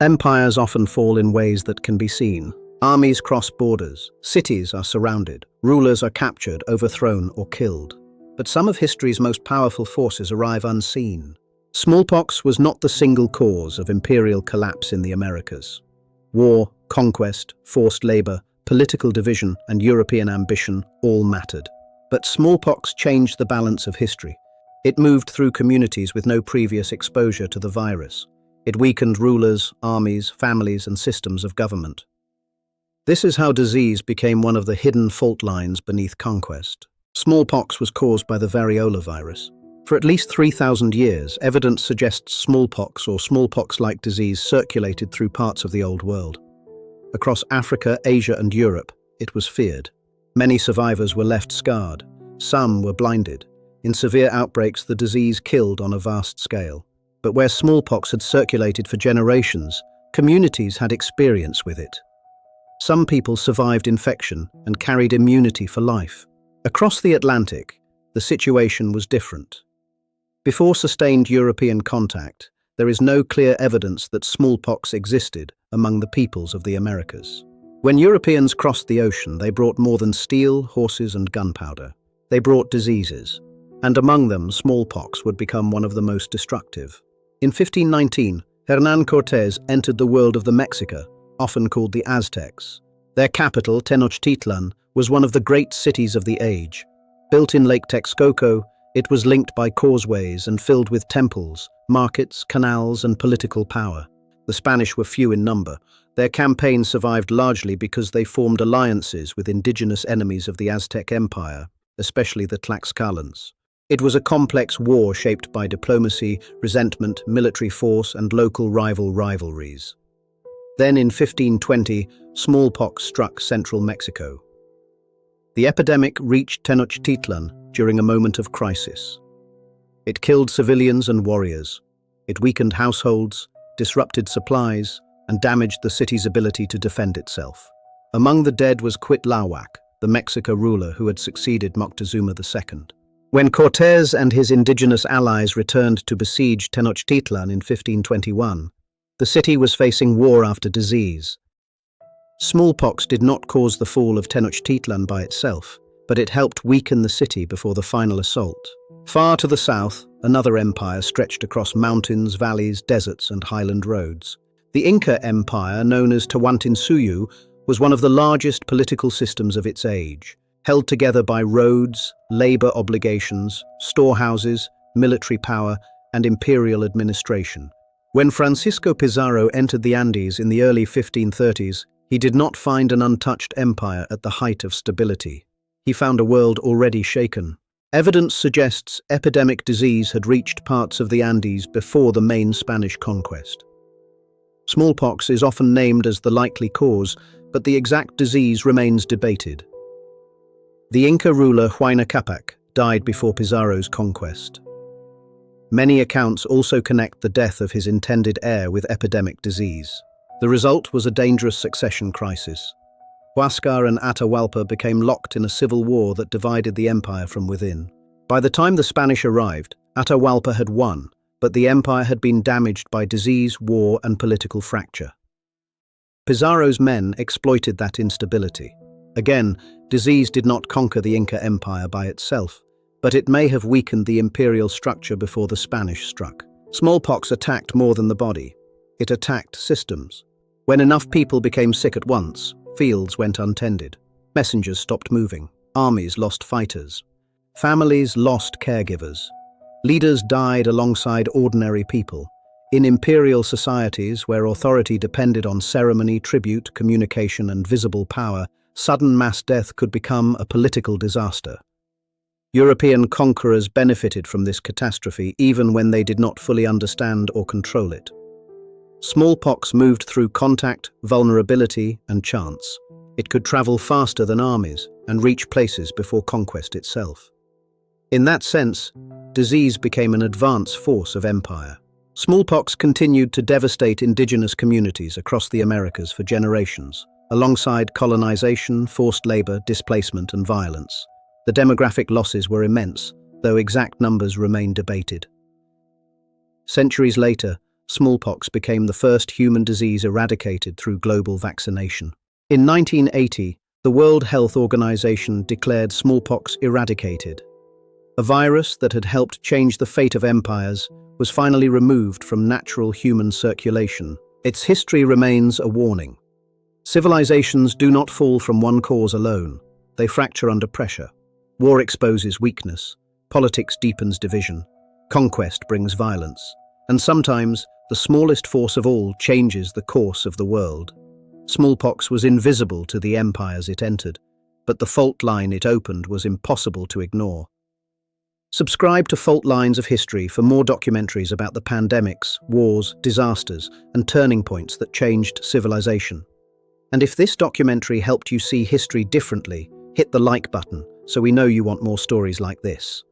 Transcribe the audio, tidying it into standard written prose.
Empires often fall in ways that can be seen. Armies cross borders, cities are surrounded, rulers are captured, overthrown, or killed. But some of history's most powerful forces arrive unseen. Smallpox was not the single cause of imperial collapse in the Americas. War, conquest, forced labor, political division, and European ambition all mattered. But smallpox changed the balance of history. It moved through communities with no previous exposure to the virus. It weakened rulers, armies, families, and systems of government. This is how disease became one of the hidden fault lines beneath conquest. Smallpox was caused by the variola virus. For at least 3,000 years, evidence suggests smallpox or smallpox-like disease circulated through parts of the Old World. Across Africa, Asia, and Europe, it was feared. Many survivors were left scarred. Some were blinded. In severe outbreaks, the disease killed on a vast scale. But where smallpox had circulated for generations, communities had experience with it. Some people survived infection and carried immunity for life. Across the Atlantic, the situation was different. Before sustained European contact, there is no clear evidence that smallpox existed among the peoples of the Americas. When Europeans crossed the ocean, they brought more than steel, horses, and gunpowder. They brought diseases, and among them, smallpox would become one of the most destructive. In 1519, Hernan Cortes entered the world of the Mexica, often called the Aztecs. Their capital, Tenochtitlan, was one of the great cities of the age. Built in Lake Texcoco, it was linked by causeways and filled with temples, markets, canals, and political power. The Spanish were few in number. Their campaign survived largely because they formed alliances with indigenous enemies of the Aztec Empire, especially the Tlaxcalans. It was a complex war shaped by diplomacy, resentment, military force, and local rivalries. Then in 1520, smallpox struck central Mexico. The epidemic reached Tenochtitlan during a moment of crisis. It killed civilians and warriors. It weakened households, disrupted supplies, and damaged the city's ability to defend itself. Among the dead was Cuitlahuac, the Mexica ruler who had succeeded Moctezuma II. When Cortes and his indigenous allies returned to besiege Tenochtitlan in 1521, the city was facing war after disease. Smallpox did not cause the fall of Tenochtitlan by itself, but it helped weaken the city before the final assault. Far to the south, another empire stretched across mountains, valleys, deserts, and highland roads. The Inca Empire, known as Tawantinsuyu, was one of the largest political systems of its age, held together by roads, labor obligations, storehouses, military power, and imperial administration. When Francisco Pizarro entered the Andes in the early 1530s, he did not find an untouched empire at the height of stability. He found a world already shaken. Evidence suggests epidemic disease had reached parts of the Andes before the main Spanish conquest. Smallpox is often named as the likely cause, but the exact disease remains debated. The Inca ruler Huayna Capac died before Pizarro's conquest. Many accounts also connect the death of his intended heir with epidemic disease. The result was a dangerous succession crisis. Huáscar and Atahualpa became locked in a civil war that divided the empire from within. By the time the Spanish arrived, Atahualpa had won, but the empire had been damaged by disease, war, and political fracture. Pizarro's men exploited that instability. Again, disease did not conquer the Inca Empire by itself, but it may have weakened the imperial structure before the Spanish struck. Smallpox attacked more than the body. It attacked systems. When enough people became sick at once, fields went untended. Messengers stopped moving. Armies lost fighters. Families lost caregivers. Leaders died alongside ordinary people. In imperial societies where authority depended on ceremony, tribute, communication, and visible power, sudden mass death could become a political disaster. European conquerors benefited from this catastrophe even when they did not fully understand or control it. Smallpox moved through contact, vulnerability, and chance. It could travel faster than armies and reach places before conquest itself. In that sense, disease became an advance force of empire. Smallpox continued to devastate indigenous communities across the Americas for generations, alongside colonization, forced labor, displacement, and violence. The demographic losses were immense, though exact numbers remain debated. Centuries later, smallpox became the first human disease eradicated through global vaccination. In 1980, the World Health Organization declared smallpox eradicated. A virus that had helped change the fate of empires was finally removed from natural human circulation. Its history remains a warning. Civilizations do not fall from one cause alone. They fracture under pressure. War exposes weakness. Politics deepens division. Conquest brings violence. And sometimes, the smallest force of all changes the course of the world. Smallpox was invisible to the empires it entered, but the fault line it opened was impossible to ignore. Subscribe to Fault Lines of History for more documentaries about the pandemics, wars, disasters, and turning points that changed civilization. And if this documentary helped you see history differently, hit the like button so we know you want more stories like this.